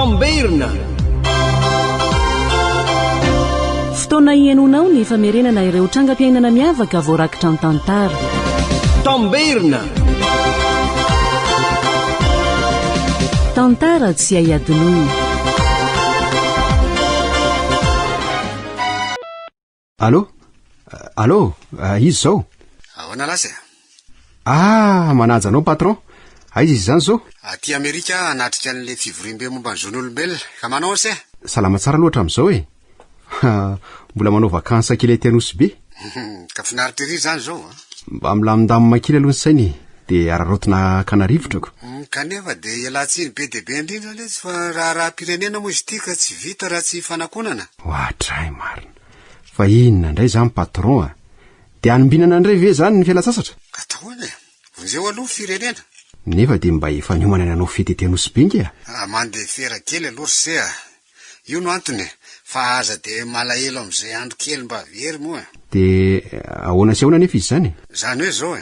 Tamberina. Fotoana ianonao ny famerenana ireo trangam-piainana miavaka voarakitra ny tantara. Tamberina. Tantara tsy aiadinoina. Allô, izy zao? Ahoana lasy? Manaja anao patron. Aiza izy zany zao? Aty Amerika anatrika an'le fivorimbe momba ny zon'olombelona. Ka manao ase? Salama tsara loatra am'izao e. Mbola manao vakansa kely aty Anosy Ka finaritra ery zany zao. Mba milamindamina kely aloha ny sainy de ararotona kanarivotrako. Kanefa de ialatsiny be de be indrindra le tsy fa raha-pirenena moa izy ity ka tsy vita raha tsy fanakonana. Ohatray marina. Fa inona indray zany patron de anombinana indray ve zany ny fialan-tsasatra? Ka tahoana e. Vonjeo aloha firenena. Nefa de mba efa niomana nanao fety aty Anosy nge mandeha fera kely aloha se. Io no antony. Fa aza de malahelo am'izay andro kely mba very moa. De ahoana sy ahoana nefa izy zany? Zany hoe zao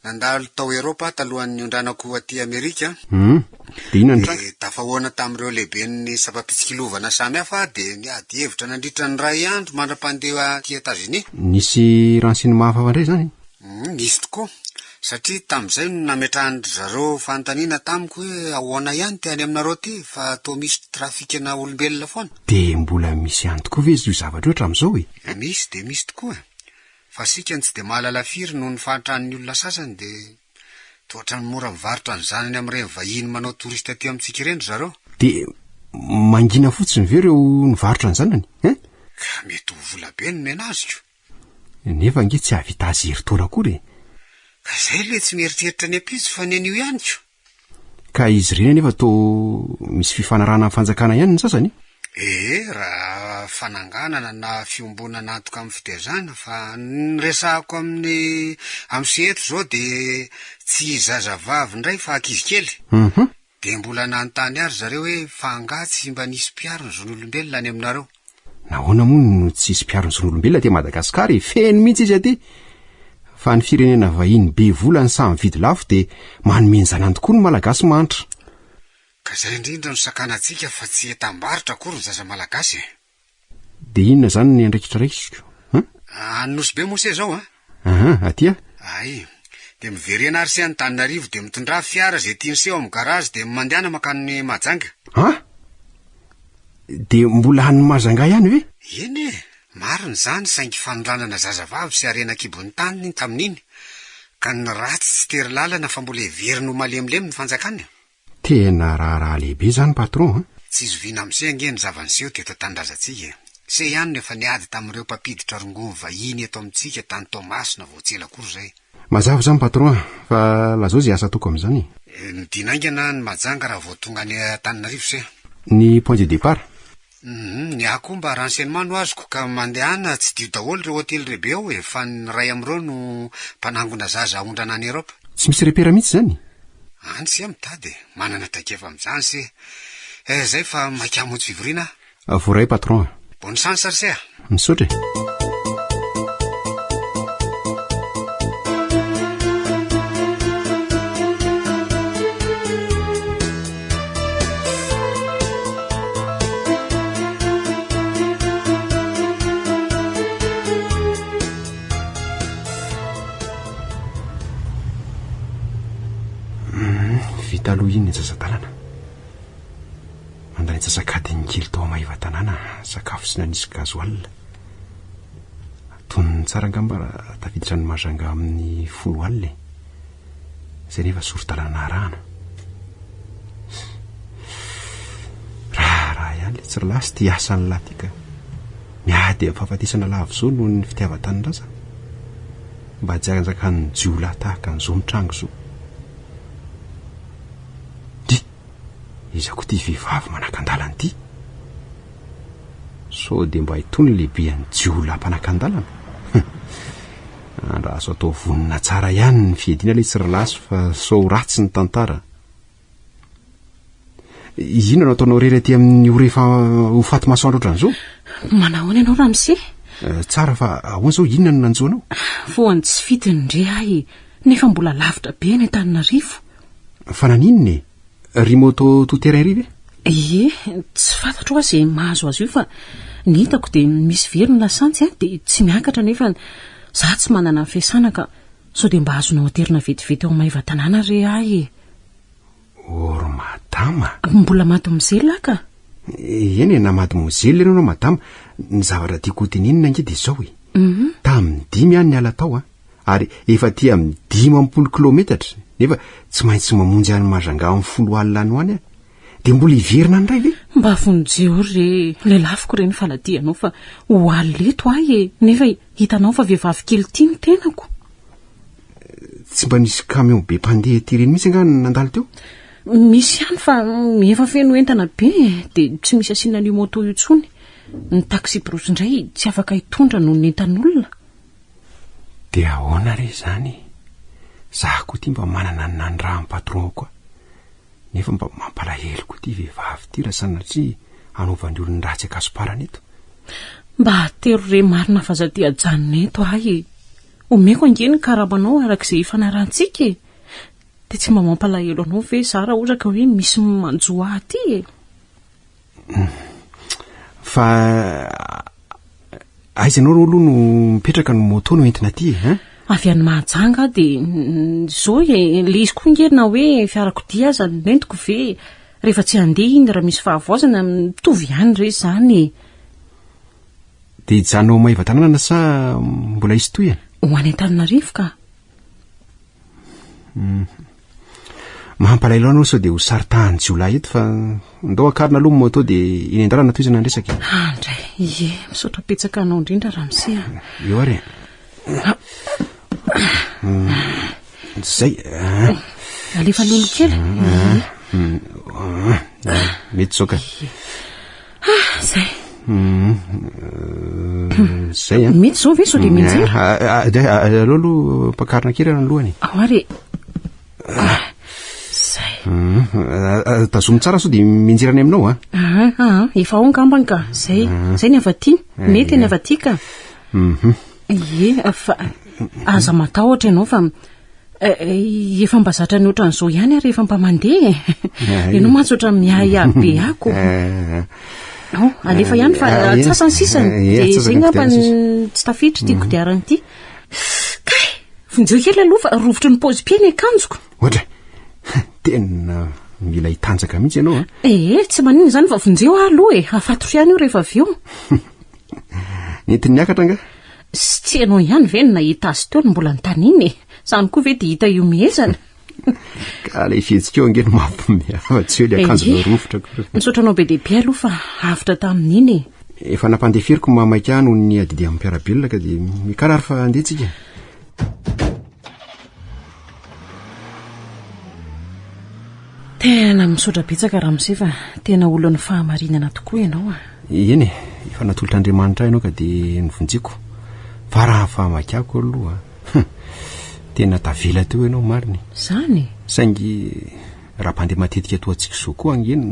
nandalo tao Eropa talohan'ny ondranako aty Amerika. De inona tafahoana tamin'ireo lehiben'ny sapa-pitsikilovana samy hafa de niady hevitra nandritra ny ray andro mandra-pandeha aty Etazonia. Nisy ransiny mahafafa indray zany? Nisy tokoa. Satria tamin'izay no nametrahany zareo fanontaniana tamiko hoe ahoana ihany ty any aminareo ty fa tô misy trafikana olombelona foana. De mbola misy ihany tokoa ve io zavatra oatra am'izao e? Misy de misy tokoa. Fa sika tsy de mahalala firy noho ny fahatran'ny olona sasany de toatra ny mora mivarotra ny zanany amin'ireny vahiny manao torista aty amintsika ireny zareo. De mangina fotsiny ve reo nivarotra ny zanany? Ka mety ho vola be ny anaziko. Nefa nge tsy havita azy hery-taona akory. Ka zay le tsy mieritreritra ny ampizy fa ny an'io ihanyko. Ka izy reny nefa to misy fifanarana amin'ny fanjakana ihany ny sasany? Raha fananganana na fiombonana antoka amin'ny fitezana fa nyresahako am'sy eto zao de tsy zazavavy ndray fa ankizy kely. De mbola nanontany ary zareo hoe fangatsy mba nisy mpiaro ny zon'olombelona any aminareo. Nahoana moa no tsy isy mpiaro ny zon'olombelona aty Madagasikara feno mihitsy izy aty. Fa ny firenena vahiny be vola ny samy vidy lafo de manome zanany tokoa ny malagasy manitra. Ka zay indrindra no sakanatsika fa tsy etam-baritra akory ny zaza malagasy. De inona zany ny andraikitrareikiko? Anosy be moa se zao Atya? Ay, de miverena ary se Antananarivo de mitondra fiara zay tiany seho amin'ny garazy de mandehana makany Mahajanga. De mbola any Mahajanga ihany ve? Eny e, mariny zany saingy fanoranana zazavavy sy arena kibon'ny taniny tamin'iny. Ka ny ratsy tsy tery lalana fa mbola heveriny ho malemilemy ny fanjakany. Tena raha lehibe zany patron. Tsy zoviana am'se ange ny zavanyseho teto tandazatsika. Se ihany nefa niady tamin'ireo mpampiditra rongony vahiny eto amintsika tany Tomasina voatsela akory zay. Mazava zany patron, fa lazao zay asa toko am'izany. Midinaingana ny Mahajanga raha vao tonga ny Antananarivo se. Ny point de départ? Ny ako mba renseignement no azoko ka mandehana tsy dio daholo ireo hotely lehibe ao fa ny ray am'ireo no mpanangona zaza aondrana any Eropa. Tsy misy repera mihitsy zany? Any se mitady manana traikefa am'izany se. Zay fa maika hamonjy fivoriana. Voray patron. Bonne chance ary se. Misaotra. Vita aloha iny ny sasa-dalana. Mandray tsasakadiny kely tao mahaiva tanàna sakafo sy nanisy gazoal. Tonony tsara angamba tafiditra ny Mahajanga amin'ny 10 alina. Zay nefa soro-dalana arahana. Raha ihany le tsy lasy ty asan'ny latika. Miady fahafatesana lavo zao noho ny fitiavan-tanin-draza. Mba hajanjaka ny jiolahy tahaka an'izao mitrango zao. Izako ty vehivavy manakan-dalana ty. So de mba hitony lehibe any jiolahy mpanakan-dalana. Raha so atao vonina tsara ihany ny fiediana le tsy lasy fa so ratsy ny tantara. Ino no ataonao rery aty amin'ny orefa ho faty masoandro ohatran'izao? Manahoana ianao Ramose? Tsara fa ahoana zao inona no nanjoanao? Voany tsy fitiny ndre ahy nefa mbola lavitra be ny Antananarivo. Fa naninona e? Rimoto tout terrain ry ve? Tsy fantatro oa zay mahazo azy io fa ny hitako dia misy veriny lasantsy dia tsy miakatra nefa za tsy manana fiasana ka sao dia mba azonao aterina vetivety ao Maivatanàna re ahy. Or madama, mbola maty mizely ka? Eny namady mozely ianao madama. Ny zavatra tiako hoteninina ange dia izao tamin'ny 5 ihany ny ala tao ary efa ty amin'ny 50 kilometatra nefa tsy maintsy mamonjy any Majanga amin'ny 10 alina any ho any dia mbola hiverina ny ray ve? Mba vonjeo re lelafiko reny faladianao fa ho aleto ahy nefa hitanao fa vehivavy kely tia ny tenako. Tsy mba nisy camion be mpandeha ty reny mihitsy angano nandalo teo? Misy ihany fa efa feno entana be dia tsy misy asiana an'io moto io intsony. Ny taxi brosy indray tsy afaka hitondra noho ny entan'olona. Dia ahoana re zany? Zaho koa ty mba manana ny nandrahan'ny patron koa nefa mba mampalahelo koa ty vehivavy ty raha sanatria anaovany olona ratsy akasiparana eto. Mba atero re marina fazaty ajanona eto ahy. Omeko angeny karamanao arak'izay ifanarantsika dia tsy mba mampalahelo anao ve za raha ohatra ka hoe misy manjoa aty fa aizanao ro aloha no mipetraka ny moto no entina ty avy any Mahajanga dia zao le izy koa ngerina hoe fiarakodia aza nentiko ve rehefa tsy handeha iny raha misy fahavoazana mitovy ihany re zany. Dia hijanao Maivatanàna sa mbola izy toy ho any Antananarivo ka? Mampalahelo anao sao dia ho saritahany jiolahy eto fa ndao akarina aloha moto dia iny an-dalana toy izany andresaka. Ndray misaotra petsaka anao indrindra Ramsy. Eo ary zay alefa lolo kely mety zao ka zay zay mety zao ve sao dia mijery aleo aloha mpakarina kely ny lohany ary tazomy tsara sao dia minjerany aminao efa ao ngambany ka zay ny avaty mety ny avaty ka fa aza matahotra ianao fa efa mba zatra ny ohatran'izao ihany ary efa mba mandeha ianao mantsy ohatran'ny miahiahy be ako alefa ihany fa atsasany sisany dia zay ngamba tsy tafiditra ty kodiarany ity kay vonjeo kely aloha fa rovotry ny paozy-pia ny akanjoko ohatra tena mila hitanjaka mihitsy ianao tsy manino izany fa vonjeo aloha afatoro ihany io rehefa avy eo nentiny niakatra nga sy tsy ianao ihany ve ny nahita azy teo ny mbola nytaniny izany koa ve dia hita io mihezana ka ilay fihetsika eo angeny mampimeava tsy eo ilay akanjo rofotra misaotranao be lehibe aloha fa avitra tamin'iny efa nampandeferiko mamaika noho ny adidy amin'ny mpiarabelona ka dia mikarary fa andehitsika. Tena misaotra betsaka Ramsy fa tena olona fahamarinana tokoa ianao eny efa natolotr'Andriamanitra ianao ka dia nivonjeko fa raha fahamakako aloha tena tavela teo ianao mariny zany saingy raha mpandeha matetika toa antsika izao koa angeny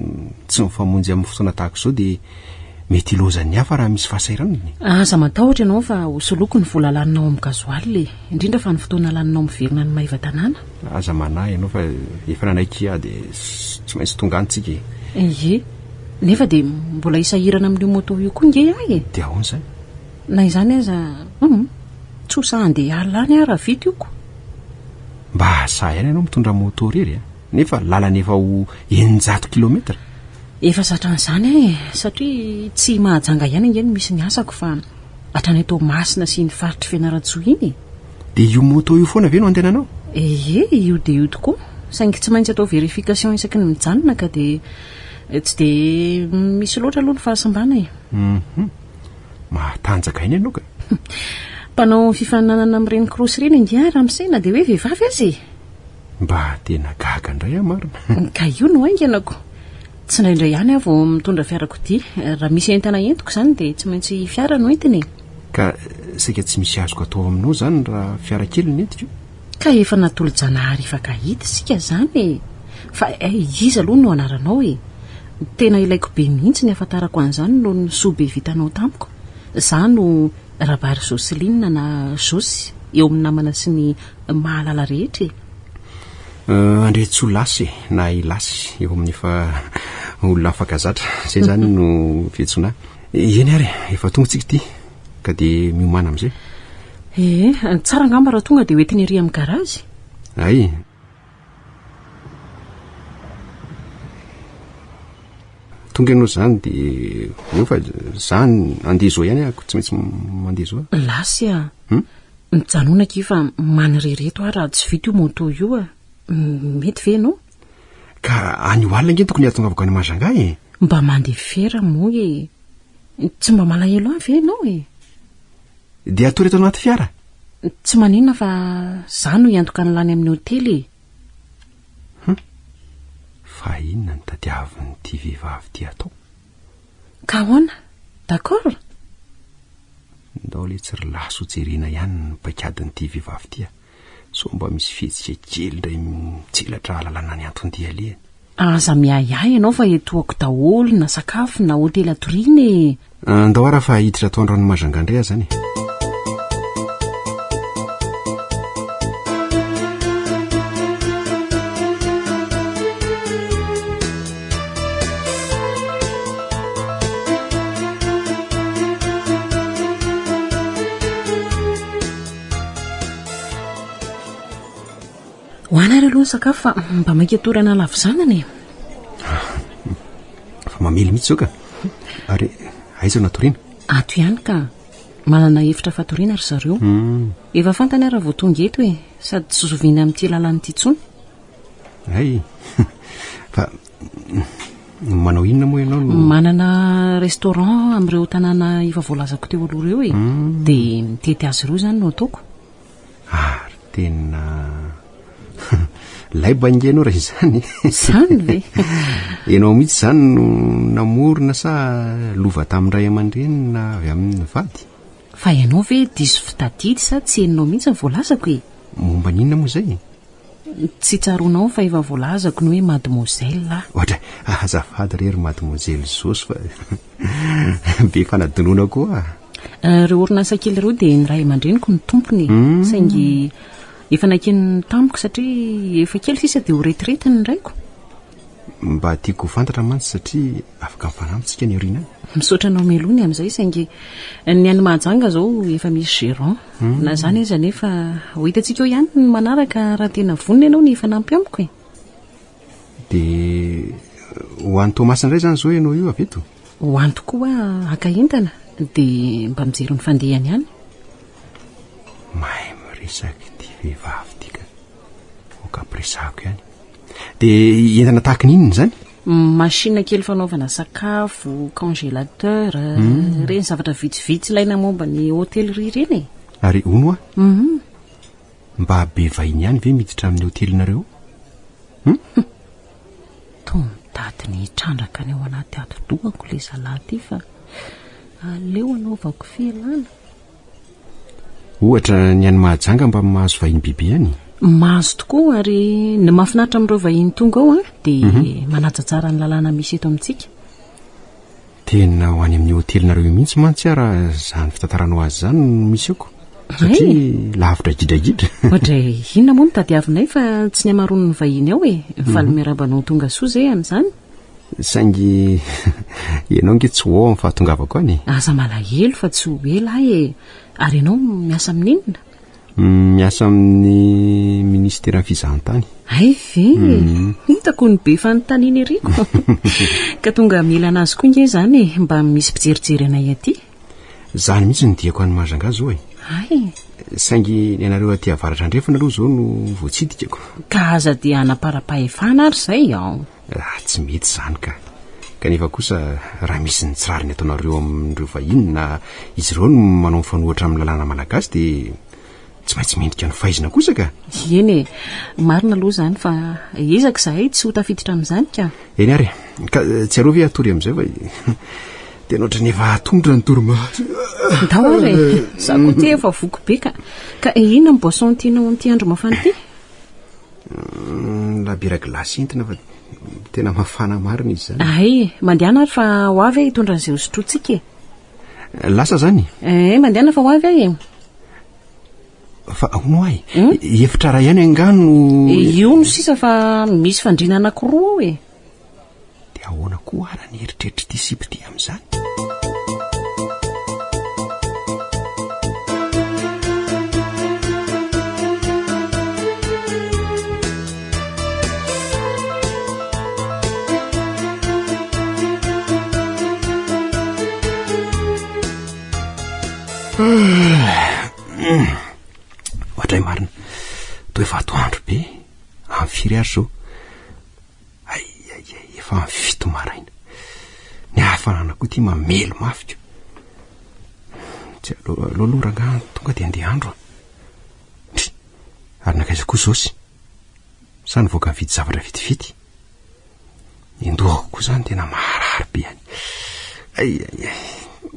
tsy mifamonjy amin'ny fotoana tahaka izao dia mety ilozan'ny hafa raha misy fahasairanany. Aza matahotra ianao fa hosoloko ny vola laninao amin'ny gazoaly indrindra fa ny fotoana laninao miverina ny Maivatanàna. Aza manahy ianao fa efa nanaiky dia tsy maintsy tonga antsika nefa dia mbola hisahirana amin'io moto io koa nge ahy dia ahoana izany na izany aza tsy ho sahandeha alina any raha vita ioko mba sahy ihany ianao mitondra moto rery nefa lalana efa ho 900 kilometatra efa satran'izany satria tsy Mahajanga ihany angeny misy ny asako fa hatrany atao Masina sy ny faritry Fianarantsoa iny dia io moto io foana ve no antenanao? Io dia io tokoa saingy tsy maintsy atao verification isaky ny mijanona ka dia tsy dia misy loatra aloha ny fahasambana mahatanjaka iny ianao ka mpanao fifaninanana amin'ireny krosy ireny ingia Ramsena dia hoe vehivavy azy mba tena gaga indray marina ka io no ainganako tsy indraindray ihany aho vao mitondra fiarakodia raha misy entana entiko izany dia tsy maintsy fiara no entiny ka saika tsy misy azoko atao aminao izany raha fiara kely ny entiko ka efa natolo-janahary ifaka hita sika izany fa izy aloha no anaranao tena ilaiko be mihitsy ny afantarako an'izany no ny soa be vitanao tamiko za no Rabary Joseline na Josy eo amin'ny namana sy ny mahalala rehetra andretsy ho lasy na ilasy eo amin'ny efa olona afakazatra zay zany no fietsona eny ary efa tonga tsika ty ka de miomana am'izay tsara ngamba raha tonga de hoetiny ery amin'ny garazy ay tonga ianao zany de eo fa zany andeha zao ihany ako tsy maintsy mandeha zao lasy a mijanonaka io fa manirireto a raha tsy vita io moto io a mety ve anao ka any oalina nge tokony ahatongavako any Majanga mba mandeha fera moa e tsy mba malahelo avy anao de atory eto anaty fiara tsy maninona fa za no iantoka nylany amin'ny hotely fa inona ny tadiavin'ity vehivavy ty atao ka ahoana d'accord ndao le tsy ry laso jerena ihany ny paikadin'ity vehivavy ty so mba misy fihetsika kely ndray mitselatra lalàna ny antondia le aza miayay ianao fa etoako daholo na sakafo na hotely atoriana ndao ara fa hiditra atao androany Majanga indray zany hoanary aloha ny sakafo fa mba mainka atorana lavo zanany fa mamely mihitsy zao ka ary aiza natoriana ato ihany ka manana hevitra fatoriana ry zareo efa fantany ara vao tonga eto sady tsy zoviana amin'ity lalànyity tsony ay fa manao inona moa ianao manana restaurant amin'ireo tanàna efa voalazako teo aloha reo de mitety azy ireo zany no ataoko ary tena lay bangenao raha izany zany ve ianao mihitsy zany no namorona sa lova tamin'ray aman-dreny na avy amin'ny vady fa ianao ve diso fitadidy sa tsy heninao mihitsy ny voalazako momba ninona moa zay tsy tsaronao fa efa voalazako ny hoe mademoiselle ohatra azafady rery mademoiselle Zosy fa be fanadinoana koa reo orinasa kely ireo de ny ray aman-dreniko ny tompony saingy efa nakeny tamiko satria efa kely sisa de ho retraite ny raiko mba tiako fantatra mantsy satria afaka mifanampitsika ny orina misaotra anao melony amin'izay saingy ny any Mahajanga zao efa misy gérant na zany iza nefa ho hitantsika eo ihany ny manaraka raha tena vonona ianao ny fanampy amiko de ho an'ny Thomas indray zany zao ianao io avy eto ho any tokoa akaentana de mba mijery ny fandehany ihany mahay miresaky ty vehivavy ty ka okapresako ihany de entana tahaka ninona zany machine kely fanaovana sakafo congélateur reny zavatra vitsivitsy ilaina momba ny hôtellerie reny ary ono mba be vahiny ihany ve miditra amin'ny hôtelinareo tomitady ny trandraka ny ao anaty ato-dohako le zalahy ty fa aleo anaovako fialana ohatra ny any Mahajanga mba mahazo vahiny biby ihany mahazo tokoa ary ny mahafinaritra amin'ireo vahiny tonga ao de manaja tsara ny lalàna misy eto amintsika tena ho any amin'ny hôtelinareo mihitsy mantsy raha zany fitantaranao azy zany misy ako satria lavitra gidragidra ohatra inona moa no tadiavinay fa tsy ny amaronony vahiny ao mifaly miarabanao tonga soa zay amin'izany saingy ianao nge tsy ho ao amin'ny fahatongavako any aza malahelo fa tsy ho ela ary ianao miasa amin'inona miasa amin'ny ministera fizahantany ay ve hitako ny be fanontaniana eriko ka tonga mila anazy koa nge zany mba misy mpijerijery anay aty zany mihitsy ny diako any Mahajanga zao ay saingy ny anareo aty avaratra andrefana aloha zao no voatsidikako ka aza dia anapara-pahefana ary zay tsy mety zany ka kanefa kosa raha misy ny tsirariny ataonareo amin'ireo vahiny na izy ireo no manao mifanohatra amin'ny lalàna malagasy de tsy maintsy mendrika ny fahaizina kosa ka eny marina aloha zany fa ezaka zahay tsy ho tafiditra amin'izany ka eny ary ka tsy areo ve atory amin'izay fa tena ohatra ny efa tongotra ny torimaso ndao ary za koa ty efa voko be ka inona ny boisson tianao amin'ity andro mafana ity labira glasy entina fa tena mafana marina izy zany ay mandehana ary fa ho avy hitondra an'izay hosotrotsika lasa zany mandehana fa ho avy fa ono ay efitra raha ihany angano io no sisa fa misy fandriana anankiroa de ahoana koa ara ny eritreritra ty sipity amin'izany. Ohatray marina to efa atoandro be amin'ny 4 ary zao. Efa amin'ny 7 maraina. Ny hafanana koa ty mamelo mafy. Tsy loloranga tonga dia andeha andro. Ary nakaiza koa zao sy. Sa nivoaka mividy zavatra vitivity. Indohako koa zany tena maharary be any.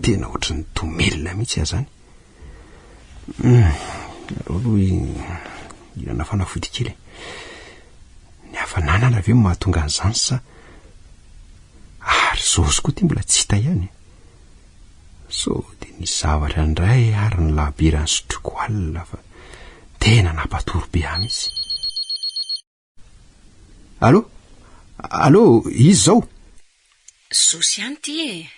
Tena ohatrany tomelona mihitsy aho zany. Ilana fanafody kely. Ny hafanana aveo mahatonga an'izany sa ary zozy koa ty mbola tsy hita ihany. So dia ny zavatra indray ary ny labiran'ny sotroko alina fa tena nampatory be ahy mihitsy. Allo, izy zao? Zosy ihany ty e.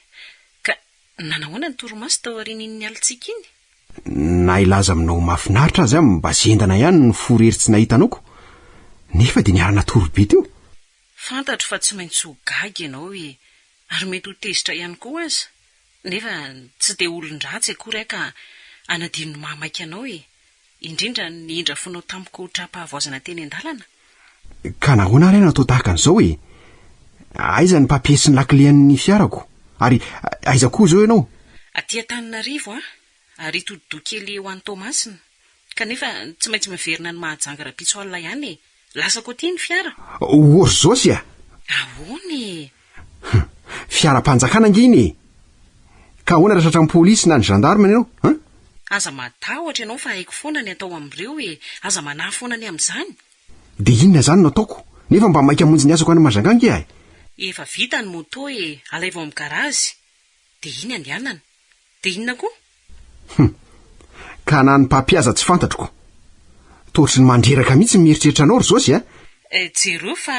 Ka nanahoana ny torimaso tao aorian'iny alitsika iny? Na ilaza aminao mahafinaritra azy mba zendana ihany ny forery tsy nahitanao. Nefa dia niarana torobe teo. Fantatro fa tsy maintsy ho gaga ianao e. Ary mety ho tezitra ihany koa aza. Nefa tsy dia olon-dratsy akory ka anadino mamaika anao e. Indrindra ny indra fonao tamiko trapahavoazana teny an-dalana. Ka nahoana ary natao tahaka an'izao e? Aiza ny papier sy ny laklean'ny fiarako? Ary aiza koa zao ianao? Aty Antananarivo ary todi-dokely ho an'ny Tomasina. Kanefa tsy maintsy miverina ny mahajanga rapitsoalina ihany e. Lasa koa ty ny fiara. Ory zosy a? Ahoany? Fiara-panjakana anginy e. Ka ahoana raha tratran'ny polisy na ny gendarme ianao? Aza matahotra ianao fa haiko foana ny atao amin'ireo e. Aza manahy foana ny amin'izany. Dia inona zany no ataoko? Nefa mba maika monjy ny asako any Majanganga ahy. Efa vita ny moto e. Alaivo amin'ny garazy. Dia iny andehanana. Dia inona koa? Ka na ny mpampiaza tsy fantatroko. Toritry ny mandreraka mihitsy mieritreritra anao ry zosy a? Jero fa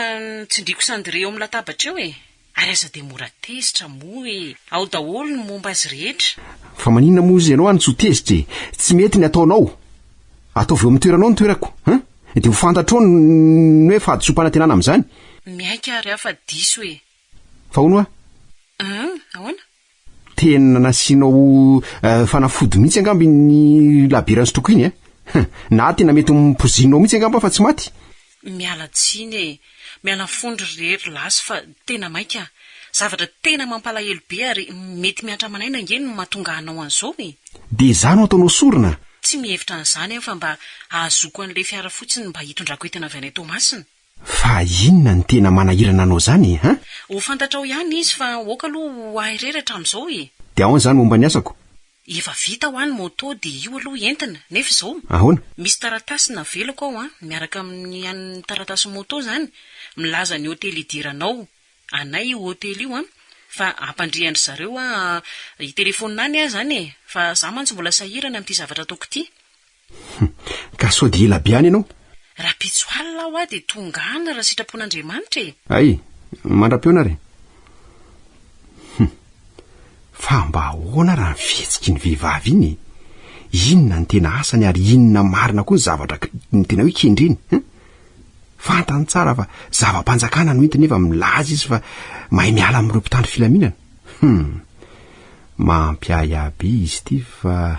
tsindriko sandreo amin'ny latabatra eo e. Ary aza dia mora tezitra moa e. Ao daholo ny momba azy rehetra. Fa maninona moa izy ianao any tsy ho tezitra e? Tsy mety ny ataonao. Ataovy eo amin'ny toeranao ny toerako. Dia ho fantatro ny hoe fahadisom-pana tenana amin'izany. Miaika ary afa diso e. Fa hono a? Ahoana? Tena nasianao fanafody mihitsy angamby ny labiran'ny sotroko iny na tena mety mipozinao mihitsy angamba fa tsy maty. Miala tsiny e. Miala fondry rehetra lasy fa tena maika. Zavatra tena mampalahelo be ary mety miatra manaina ngeny no mahatonga anao an'izao e. Dia izany no ataonao sorona? Tsy mihevitra an'izany fa mba ahazoko an'ilay fiara fotsiny mba hitondrako entana avy anay Tomasina. Fa inona ny tena manahirana anao zany Ho fantatrao ihany izy fa oka aloha ho ahy reratra amin'izao e. Dia ahoana zany momba ny asako? Efa vita ho any moto dia io aloha entina. Nefa izao. Ahoana? Misy taratasy navelako ao miaraka amin'ny an'ny taratasy moto zany. Milaza ny hotely idiranao. Anay io hotely io fa ampandrihandry zareo hitelefonina any ahy zany e. Fa za mantsy mbola sahirana amin'ity zavatra ataoko ity. Ka sao dia ela be any ianao? Raha pitsoalina aho dia tongana raha sitrapon'Andriamanitra e. Ay, mandra-peona re. Fa mba ahoana raha mifihetsiky ny vehivavy iny? Inona ny tena asany ary inona marina koa ny zavatra ny tena hoe kendreny? Fantany tsara fa zava-panjakana no hita nefa milaza izy fa mahay miala amin'ireo mpitandro filaminana. Mampiaya be izy ity fa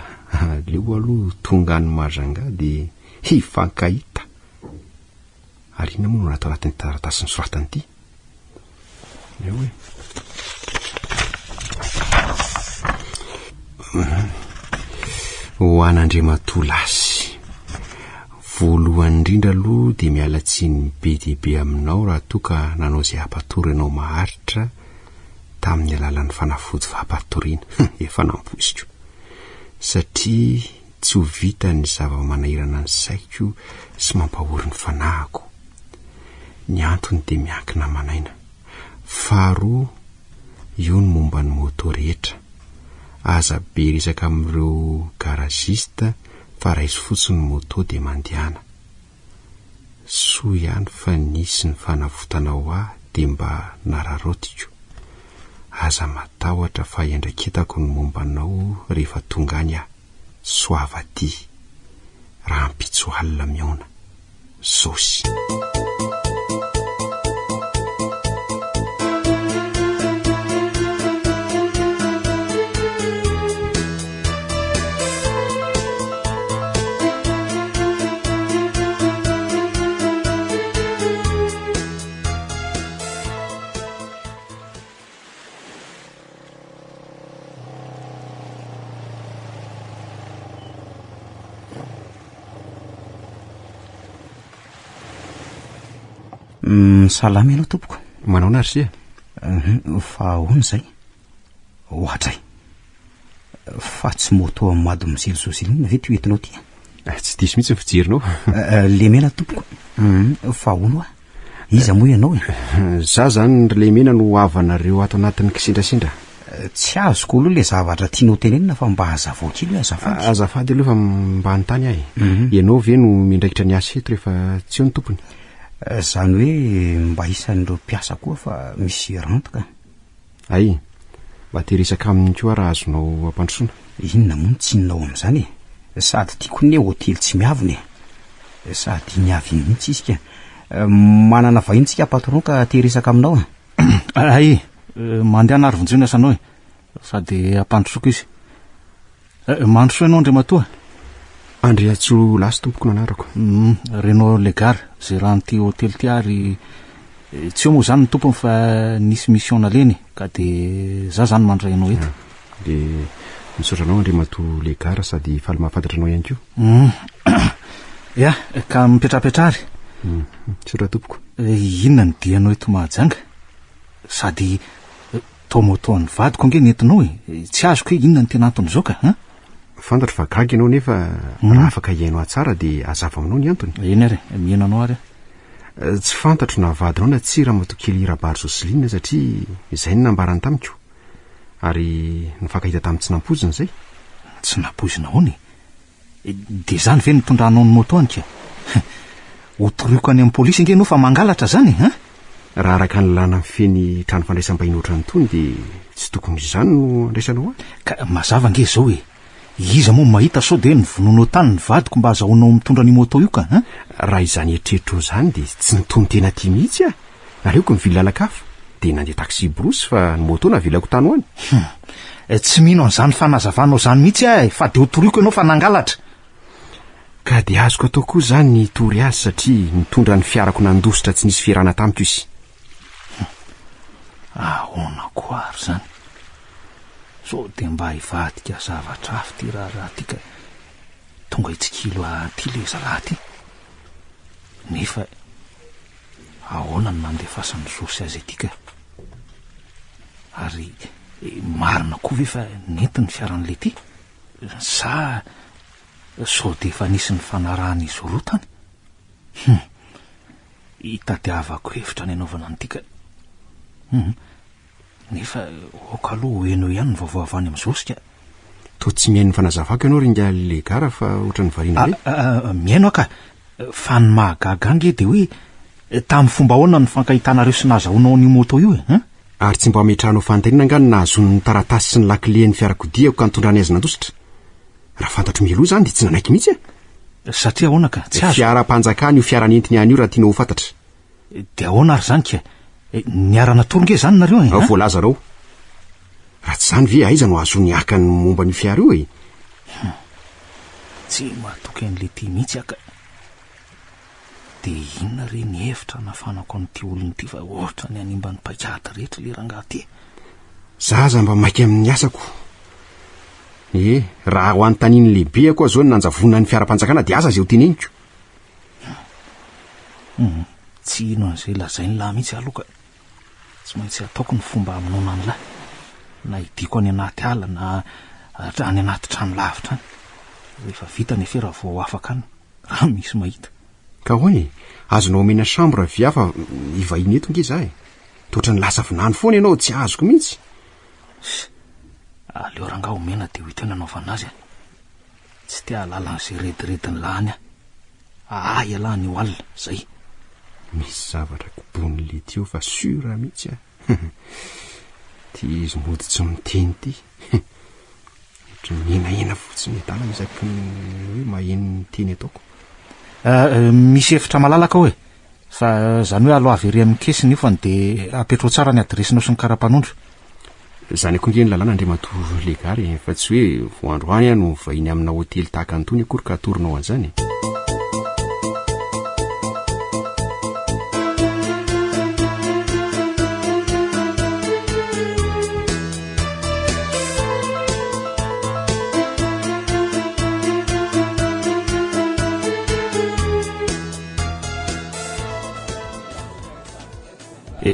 leo aloha tonga ny Majanga dia hifankahita. Ary inona moa no natao anatin'ny taratasy ny soratany ity? Eo hoe ho an'Andriamatoa lasy. Voalohany indrindra aloha dia miala tsiny be dia be aminao raha toa ka nanao izay hampatory anao maharitra tamin'ny alalan'ny fanafody fahampatoriana. Efa nampoiziko. Satria tsy ho vita ny zava-manahirana ny saiko sy mampahory ny fanahiko. Ny antony dia miankina manaina. Faharoa, io ny momba ny moto rehetra. Aza be resaka amin'ireo garazista fa raisy fotsiny moto dia mandehana. Soa ihany fa nisy ny fanavotanao ahy dia mba nararotiko. Aza matahotra fa endraketako ny mombanao rehefa tonga any aho. Soavaty, raha mpitsoalina miona. Sosy. Salama ianao tompoko. Manao na ry sia? Fa ahoana izay? Ohatray. Fa tsy moto mady misily sosilinina ve ty entinao ty? Tsy diso mihitsy ny fijerinao. Lemena tompoko. Fa ahoana? Iza moa ianao e? Za zany ry Lemena no avanareo ato anatin'ny kisindrasindra. Tsy azoko aloha le zavatra tianao tenenina fa mba hazavao kely hoe azafady. Azafady aloha fa mba anytany ahy. Ianao ve no mindraikitra ny asa eto rehefa tsy eo ny tompony? Zany hoe mba isan'ireo mpiasa koa fa misy rantoka. Ay, mba teresaka aminy koa raha azonao ampandrosoana. Inona moa no tsinonao amin'izany e? Sady tiako ny hotely tsy miaviny e. Sady niavy mihitsy isika. Manana vahintsika patron ka teresaka aminao a? Ay, mandeha narivonjena sanao e. Sady ampandrosoko izy. Mandroso ianao Andriamatoa? Andriatso lasy tompoko no anarako. Renaud Legare, zeranty hotely ty ary tsy eo moa zany ny tompony fa nisy mission naleny ka de za zany mandray anao eto. De misaotra anao Andriamatoa Legare sady faly mahafantatra anao ihany koa. Ya, ka mipetrapetrary. Misaotra tompoko. Inona ny dianao eto mahajanga? Sady tomotoan'ny vadiko ange ny entinao e. Tsy azoko hoe inona ny tena antony zao ka? Fantatra fa gaga ianao nefa raha afaka iainao tsara dia azava aminao ny antony. Eny ary, miena anao ary. Tsy fantatro na vadinao na tsy raha matokely irabary Joseline satria izay ny nambarany tamiko. Ary nifankahita tamin'ny tsy nampozina izay. Tsy nampozina hony? De zany ve nitondra anao ny moto any ka? Otoriako any amin'ny polisy inge anao fa mangalatra zany ha? Raha araka ny lana feny trano fandraisam-bahiny ohatrany tony dia tsy tokony izany no andraisanao ka mazava nge zao e. Iza moa mahita sao de nivononao tany ny vadiko mba azahoanao mitondra ny moto io ka? Raha izany eritreritro zany dia tsy nitony tena ty mihitsy a. Aleoko mivily lalakafa dia nandeha taxi brosy fa ny moto navilako tany ho any. Tsy mino an'izany fanazavanao zany mihitsy ahy fa de otoriako ianao fa nangalatra. Ka dia azoko atao koa zany ny tory azy satria nitondra ny fiarako nandositra tsy nisy fiarana tamiko izy. Ahoana koa ary zany? So de mba hivadika zavatra hafa ty raha ty ka tonga hitsikilo aty le zaraha ty. Nefa ahoana ny mandefasan'ny Josy azy ety ka? Ary marina koa ve fa nety ny fiaran'le ty? Sa so de efa nisy ny fanarahan'izy roa tany? Hitadiavako hevitra ny anaovana an'ity ka. Nefa oka aloha hoenao ihany ny vaovao avy any amin'ny Josy ka. To tsy mihaino ny fanazavako ianao ringa Legare fa ohatran'ny variana le. Mihaino ka fa ny mahagaga ange de hoe tamin'ny fomba ahoana ny fankahitanareo sy nazahoanao ny moto io e? Ary tsy mba ametranao fanontaniana angano nahazon'ny taratasy sy ny lakile ny fiarakodiako ka nitondrany azy nandositra. Raha fantatro mialoha zany dia tsy nanaiky mihitsy e. Satria ahoana ka? Tsy azo. Fiaram-panjakana io fiaranentiny ihany io raha tianao ho fantatra. De ahoana ary zany ka? Niarana toronge zany nareo e? Voalaza rao. Raha tsy zany ve aiza no azo niaka ny momba ny fiara io e? Tsy matoky an'le ty mihitsy aka. De inona re ny hevitra nafanako an'ity olony ty fa ohatra ny animba ny paikady rehetra le rangaha ty. Zaza mba maiky amin'ny asako. Raha ho antaniny lehibe ako zao ny nanjavona ny fiaram-panjakana dia aza zay ho teneniko. Tsy ino an'izay lazainy lahy mihitsy aloha ka. Tsy maintsy ataoko ny fomba aminona ny lahy. Na idiko any anaty ala na any anaty trano lavitra any. Rehefa vita ny fera vao afaka any raha misy mahita. Ka hoy, azonao omena chambre viafa ivahiny eto nge za e. Totra ny lasa vinany foana ianao tsy azoko mihitsy. Aleo ranga omena de ho itena anaovana azy. Tsy tia alala an'izay redirediny lahany. Ay alahy ny oalina, zay. misy zavatra kobony le teo fa sura mihitsy ty izy mody tsy miteny ty mihinahina fotsiny dala isaky hoe maheno teny ataoko. Misy efitra malalaka hoe fa zany hoe aloha avery amin'ny kesiny io fa de apetro tsara ny adresinao sy ny karapanondro. Zany akongeny lalàna Andriamatoro legary fa tsy hoe voandroany no vahiny amina hotely tahaka antony akory ka atorinao an'izany.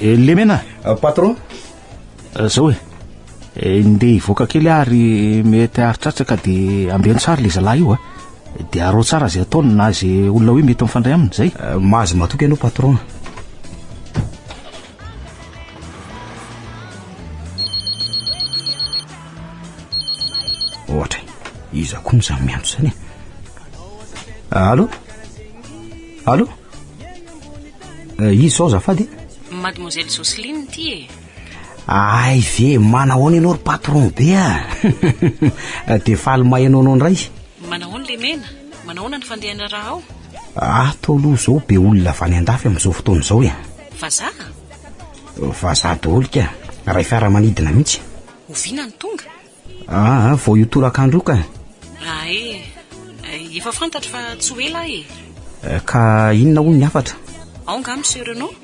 Lemena patron zao hoe nde hivoaka kely ary mety aritratraka de ambeny tsara le zalahy io de arao tsara zay ataony na zay olona hoe mety mifandray aminy zay. Mahazo matoky ianao patron. Ohatra iza koa mizany miantso zany. Allo allo izy sao zafady Mademoiselle Jocelyne ty ay ve manahoana ianao ry patron be de faly mahainao anao ndray. Manahoana Lemena? Manahoana ny fandehana raha ao? Atao aloha zao be olona avany andafy amin'izao fotoana izao vazaha daholo ka raha fiaramanidina mihitsy. Oviana ny tonga? Vao io torak'andro io ka. Efa fantatra fa tsy ho ela ka inona hoy ny afatra? Ao nga monsieur Renaud?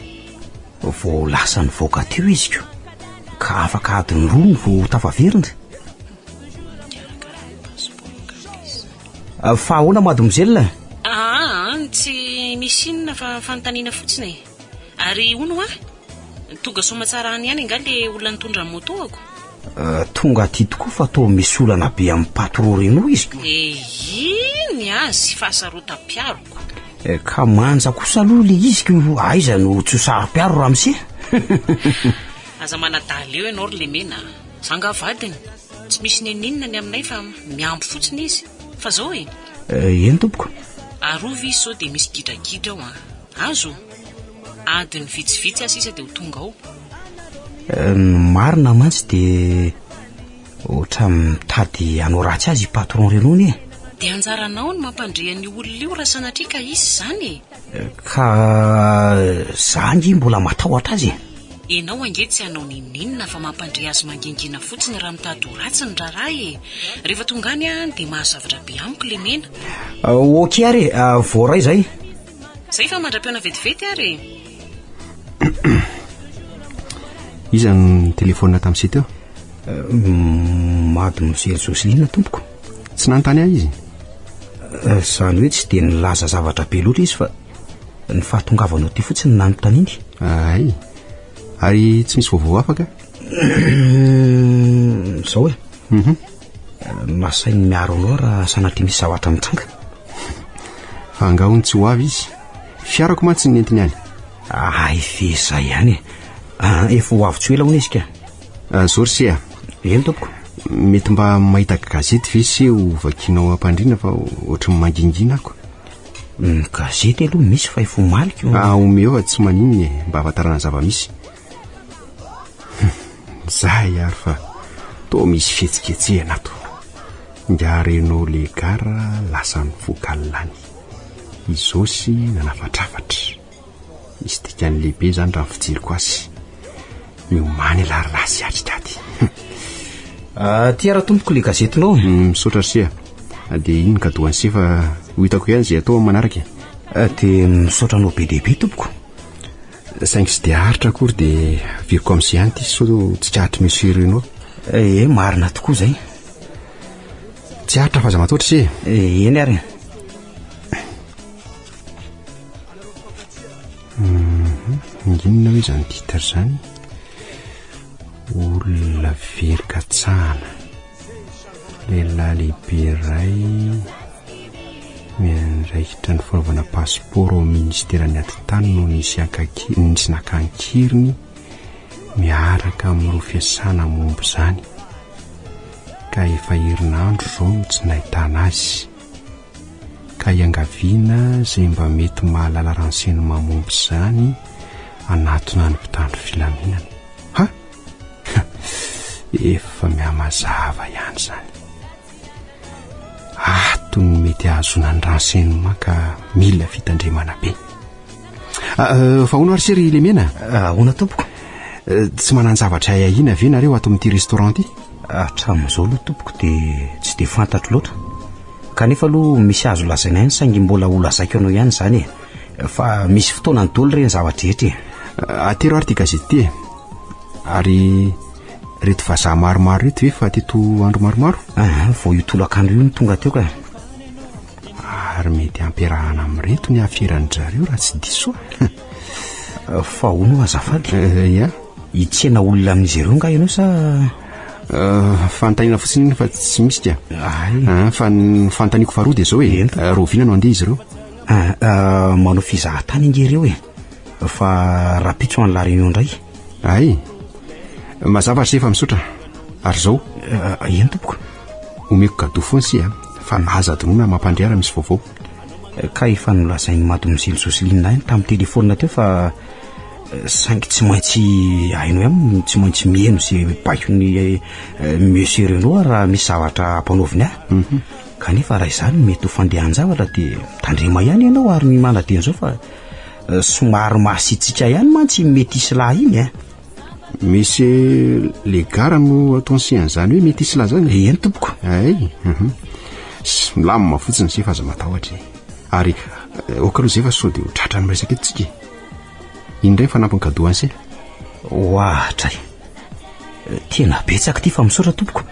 Vao lasa ny voaka teo izy ka afaka adiny roa ny vao tafaverina. Fa ahoana mademoiselle? Tsy misy inona fa fanontaniana fotsiny ary ono tonga somatsara any ihany nga le olona nitondra ny motoako. Tonga aty tokoa fa toa misy olana be amin'ny patron reno izy. Iny azy fahasarotam-piaroko. Ka manja kosa aloha le izy aiza no tsy sarom-piaro raha misia. Aza manadaly eo ianao ry Lemena, zangavadiny tsy misy neninona ny aminay fa miampy fotsiny izy fa zao eny tompoko. Arova izy sao de misy gidragidra ao azo adiny vitsivitsy asisa de ho tonga ao. Marina mantsy de ohatra mitady anao ratsy azy patron renony de anjaranao ny mampandrehan'ny olona io raha sanatrika izy zany ka zangy mbola matahotra azy. Enao angetsy anao ninina fa mampandre azy mangingina fotsiny raha mitady ho ratsy ny raharaha rehefa tonga any de mahazavatra be amiko Lemena. Ok ary voaray zay fa mandra-piona vetivety ary. Iza ny telefona tamin'isy teo? Mademoiselle Jocelyne tompoko. Tsy nanontany ahy izy? Zany hoe tsy de nilaza zavatra be loatra izy fa ny fahatongavanao ty fotsiny nanontaniany. Ary tsy misy vaovao afaka? Zao nasainy miaro anao raha sanatria misy zavatra mitranga. Fa angahony tsy ho avy izy. Fiarako mantsy ny nentiny any. Ve zay ihany efa ho avy tsy ela hono izy ka. Zorsia eny tompoko. Mety mba mahita gazety ve se ho vakinao ampandrina fa ohatry mangingina ako. Gazety aloha misy fa efa malika omeo fa tsy maniny mba afantarana zava-misy. Zay ary fa toa misy fihetsiketsehana to. Nga renao le gara lasa ny vokalany. Izosy nanafatrafatra. Misy dikany lehibe zany raha fijeriko azy. Miomany larasy atrikaty. Ty ara tompoko le gazetinao misaotra sia de iny kadoany se fa ho hitako ihany zay atao manaraka. De misaotra anao be lehibe tompoko. Saingy sy de haritra akory de viriko amin'izay ihany ty sao tsy kahatry monsieur Renaud. Marina tokoa zay. Tsy haritra fa za mataotra se. Eny ary. Inginona hoe zany titara zany? Olona verikatsahana. Lehilahy lehibe iray miandraikitra ny fanaovana pasiporo ao ministeran'ny atitany no nisy nakankiriny miaraka amin'ireo fiasana mombo zany ka efa herinandro zao no tsy nahitana azy. ka iangaviana izay mba mety mahalala ranseny mamomby izany anatona ny mpitandro filaminana. Ha efa mihamazava ihany izany. Tony mety ahazona ny renseignement ka mila fitandremana be. Fa hono ary sery lemena? Ahoana tompoko? Tsy manana zavatra ahina ve nareo ato amin'ity restaurant ity? Hatramin'izao aloha tompoko dia tsy dia fantatro loatra. Kanefa aloha misy azo lazaina ihany saingy mbola ho lazaiko anao ihany izany fa misy fotoana ny dolo ireny zavatra rehetra. Atero ary ty gazety ty ary reto vazaha maromaro reto ve fa teto andro maromaro? Vao io tolakandro io ny tonga teo ka. Ary mety ampiarahana amin'reto ny aferan'ny zareo raha tsy diso. Fa hono azafady? Ya. Hitsena olona amin'izy ireo nga ianao sa? Fanontaniana fotsiny fa tsy misy tia. Fa ny fanontaniako faharoa dia izao hoe rovina no andeha izy ireo. Manao fizahatany inge ireo fa rapitso any la réunion indray. Ay, mazava ary efa misotra. Ary izao eny tompoko? Omeko gado foana si fa aza adonona mampandriara misy vaovao. Ka efa nolazainy mademoiselle Joseline tamin'ny telefônina teo fa saingy tsy maintsy hainao ihany tsy maintsy mihaino izay baikony monsieur Renaud raha misy zavatra ampanaoviny kanefa raha izany mety ho fandehan-javatra dia tandrema ihany ianao ary manadeny izao fa somary masitsika ihany mantsy mety isy lahy iny Monsieur Legara no ataonsiany izany hoe mety isy lahy zany? Eny tompoko. Ay, milamina fotsiny sy efa aza matahotra. Ary okaloha izay fa sao dia ho tratra miresaka eto tsika. Indray fanampiny kadoany se? Ohatray. Tena betsaka ty fa misaotra tompoko.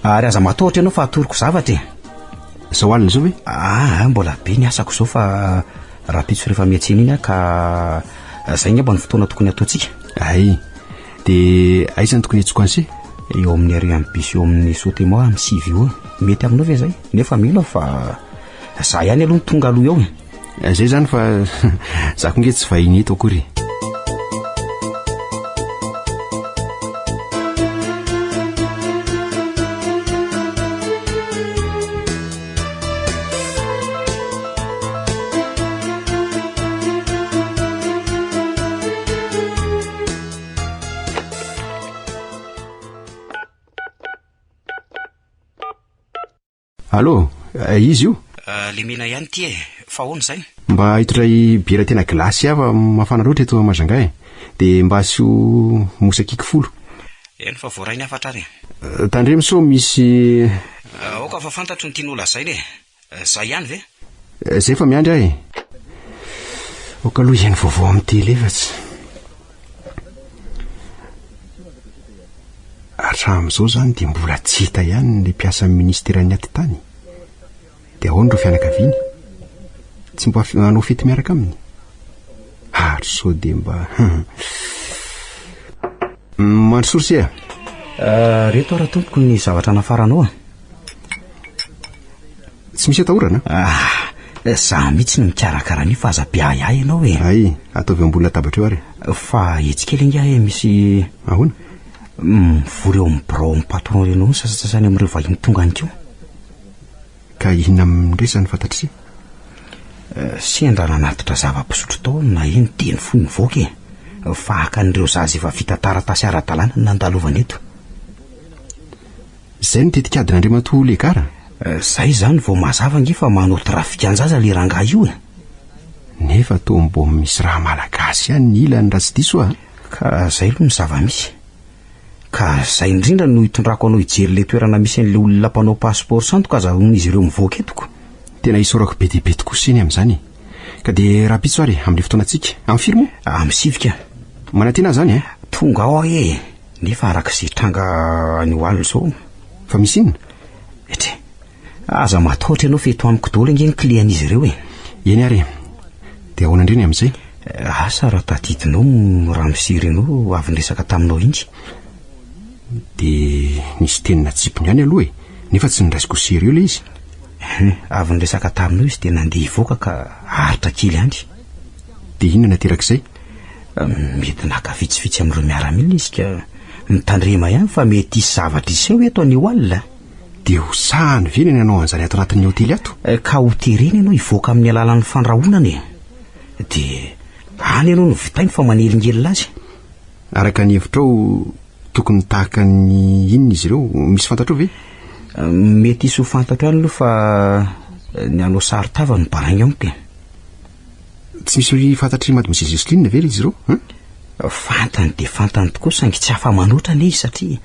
Ary aza matahotra ianao fa atoroko zavatra. Zao alina izao ve? Mbola be ny asako izao fa rapitso rehefa miantsena iny ka izay ngamba ny fotoana tokony ataontsika. Ay, dia aiza ny tokony hetsika an'se? Eo amin'ny ariam-bus eo amin'ny sautemo amin'ny 6 io. Mety aminao ve zay? Nefa mila fa za ihany aloha ny tonga aloha eo. Zay zany fa zako nge tsy vahiny eto akory. Allô, izy io? Lemena ihany ty fa hono zay? Mba hitondray bira tena glasy ava mafana loatra eto Majanga dia mba asio mosakiky 10. Eny fa voarainy afatra ary. Tandremo so misy oka fa fantatro ny tian'olona zainy za ihany ve? Zay fa miandry ahy. Oka aloha ihany vaovao amin'ny tele efatsy. Hatramin'izao zany dia mbola tsy hita ihany ny mpiasa amin'ny ministeran'ny atitany. Dia ahoana ireo fianakaviany? Tsy mba manao fety miaraka aminy? Ary sao dia mba mandrosory reto ara tompoko ny zavatra nafaranao tsy misy atahorana? Za mihitsy ny mikarakara ny fa aza biahy ianao Ay, ataovy ambony latabatra eo ary. Fa hetsikely ingahy misy ahoana? Mivory eo amin'ny birao amin'ny patron renao sasasasany amin'ireo vahiny tonga any keo. Ka inona amin'ireny fantatry sendra nanatitra zava-pisotro tao na eny teny fohy nivoaka fa hakan'ireo zaza efa vita taratasy ara-dalàna nandalovana eto. Zay no tetikadin'Andriamantoa Legara? Zay zany vao mazava nge fa manao trafika an-jaza le rangahy io nefa toa mbo misy raha malagasy ihany ny ilany raha tsy diso ka zay aloha ny zava-misy. Ka zay indrindra no hitondrako anao hijery le toerana misy an'le olona mpanao passeport santo ka azahoan'izy ireo mivoaka etoko. Tena hisorako be dia be tokoa siny amin'izany. Ka dia rapitso ary amin'le fotoanantsika amin'ny firy moa? Amin'ny sivika. Manantena zany tonga ao nefa arak'izay tranga ny hoalina izao. Fa misy inona? Aza matahotra ianao feto amiko daholo ange ny clien'izy ireo Eny ary. Dia ahoana indreny amin'izay? Asa raha tadidinao raha misirenao avy niresaka taminao ingy. Dia nisy tenina tsipony ihany aloha nefa tsy niraisiko serio le izy. Avy niresaka taminao izy dia nandeha hivoaka ka haritra kely andry. Dia inona naterak'izay? Mety naka vitsivitsy amin'ireo miaramila izy ka mitandrema ihany fa mety isy zavatra iseo eto any hoalina. dia ho sahany ve ny nanao an'izany ato anatin'ny hotely ato ka hotereny ianao hivoaka amin'ny alalan'ny fandrahonany dia any ianao no vitainy fa manelingelina azy araka ny hevitrao tokony tahaka ny inona izy ireo misy fantatro ve mety isy ho fantatro any aloha fa ny anao saritava ny barainga amiko tsy misy fantatry mademoiselle Jocelyne ve izy ireo fantany dia fantany tokoa saingy tsy hafa manoatra le izy satria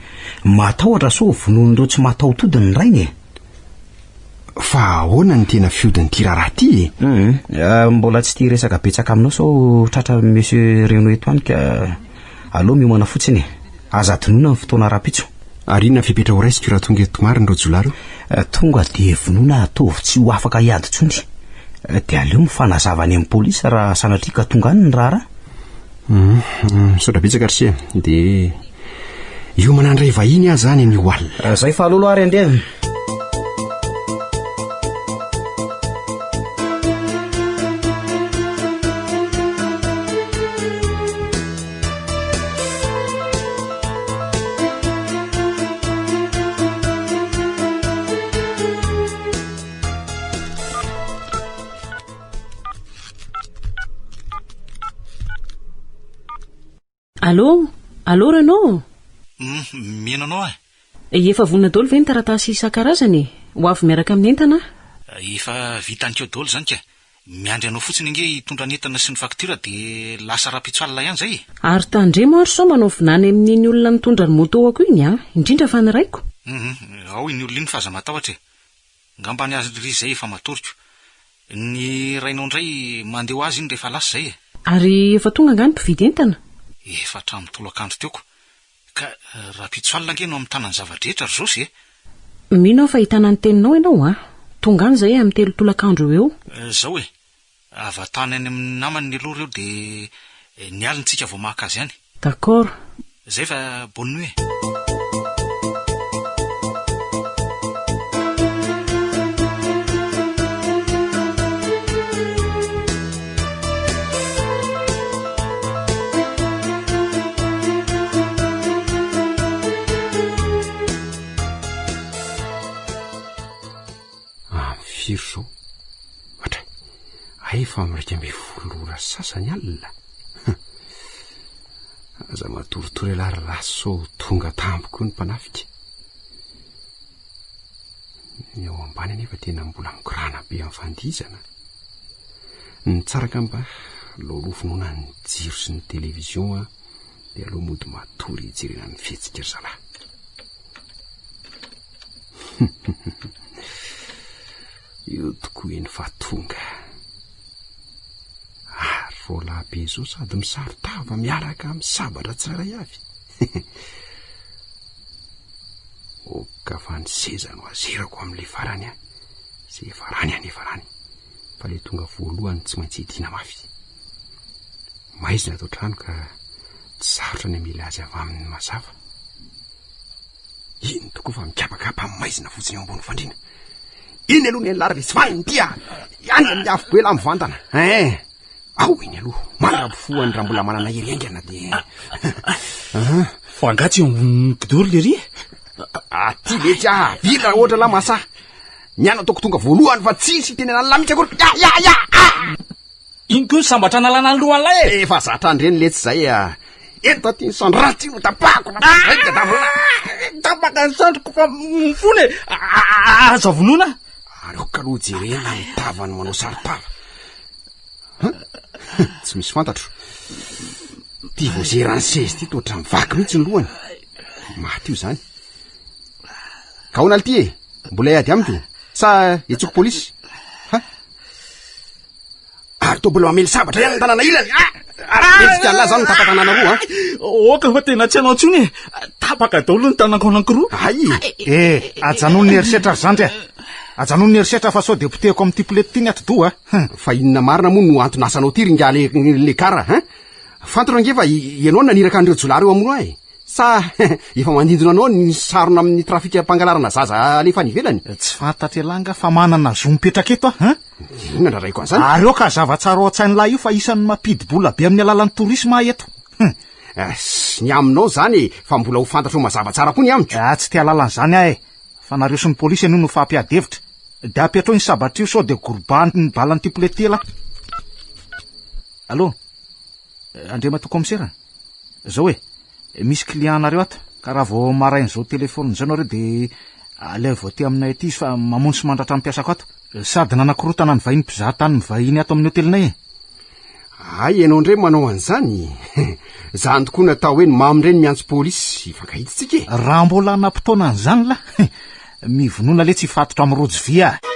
matahotra so vononindreo tsy mataotody ny rainy fa ahoana ny tena fiodiny ty raharaha ty mbola tsy tia resaka betsaka aminao sao tratra monsieur Reno eto any ka aloha miomana fotsiny azatonona ny fotoana rapitso ary inona fipetra ho raisiko raha tonga eto mariny reo jolaro tonga dia vonoina atovy tsy ho afaka hiady tsony dia aleo mifanazavany amin'ny polisy raha sanatria ka tonga any ny raharaha sodra betsaka risia dia io manandray vahiny aho zany ny oalina zay fa alolo ary andeha Allô Renaud miaino anao efa vonina daholo ve ny taratasy isan-karazany ho avy miaraka amin'ny entana efa vitanyko daholo zany ka miandry anao fotsiny inge hitondra ny entana sy ny faktura dia lasa rapitsoalina ihany zay ary tandremo ary so manao vinany amin'iny olona mitondra ny moto ako iny indrindra fa ny raiko ao iny olona iny fa aza matahotra ngambany azy ry zay efa matoriko ny rainao indray mandeha ho azy iny rehefa lasa zay ary efa tonga angany mpividy entana efa hatramin'ny tolo-akandro teoko ka rapitsoalina nge no amin'ny tanany zavadrehetra ry zosy mino aho fa hitana ny teninao ianao tonga any zay amin'ny telo tolo-akandro eo zao avatany any amin'ny namany ny aloha reo dia ny alintsika vao maka azy ihany d'accord zay fa bonne nuit firy zao ohatra efa mirika mbe volora sasany alina aza matoritory alary raso tonga tamboko ny mpanafika ny ao ambany anefa tena mbola mikorana be amin'ny fandizana ny tsaraka mba lolofonona ny jiro sy ny televizion dia aloha mody matory hijerena ny fihetsika zalahy io tokoa eny fa tonga ary rolabe zao sady misarotava miaraka amin'ny sabatra tsirairay avy oka fa ny seza no azerako amin'le farany zay efa rany anefa rany fa le tonga voalohany tsy maintsy hidiana mafy maizina atao trano ka tsy sarotra ny mila azy avy amin'ny mazava iny tokoa fa mikapakapa amin'ny maizina fotsiny eo ambony fandrina iny aloha ny anlara ve tsy vaniny tia ihany amin'ny afoboela amin'ny vantana ao iny aloha manabofoany raha mbola manana heriaingana dia fangatsy kidoro le ry aty letsy vila ohatra lahy masa ny ana ataoko tonga voalohany fa tsisy teny anany lamitsy akory ya iny koa sambatra nalana ny lohan'lay efa zatra andreny letsy zay enta ty ny sandratsy io tapako tapaka ny sandroko fa mifony aza vonona areoka aloha jerena mitavany manao saritava tsy misy fantatro ty voazerany sezy ty toatra mivaky mihitsy ny lohany maty io zany ka hoana ly ty mbola iady amiko sa etsoko polisy ary to mbola mamely sabatra ihany ny tanàna ilany etsika zany tapaka tanàna roa oka fa tena tsy anao ntsony tapaka daholo ny tanako anankiroa ajanony ny herisetra zandry ajanony ny herisetra fa sao de poteko amin'ny tipolety ty ny atodo fa inona marina moa no antonasanao ty ringa le kara fantona nge fa ianao naniraka an'ireo jolary eo amino sa efa mandindona anao ny sarona amin'ny trafika mpangalarana zaza alefa nivelany tsy fantatry alanga fa manana zo mipetraka eto inona ndraraiko an'izany areo ka zava-tsara ao an-tsain'lahy io fa isan'ny mampidy-bola be amin'ny alalan'ny torisma eto ny aminao zany fa mbola ho fantatro mazava tsara koa ny amiko tsy tia lalan'izany fa nareo sy ny polisy anu no fampiadevitra de apiatrao ny sabatrio sao de gorbany ny balany tipletela. Allô, Andriamato commissaire, zao hoe misy client nareo ato ka raha vao marain'izao telefôny zao nareo de aleo ty aminay aty izy fa mamono sy mandratra ampiasako ato sady nanakorotana ny vahiny mpizahatany mivahiny ato amin'ny hotelinay e. Ay, ianao ndray manao an'izany. Zany tokoa natao hoe ny mamindreny miantso polisy ifankahitsitsika e. Raha mbola nampitaona an'izany la mivonoana le tsy fatotra amin'ny rojo vy a.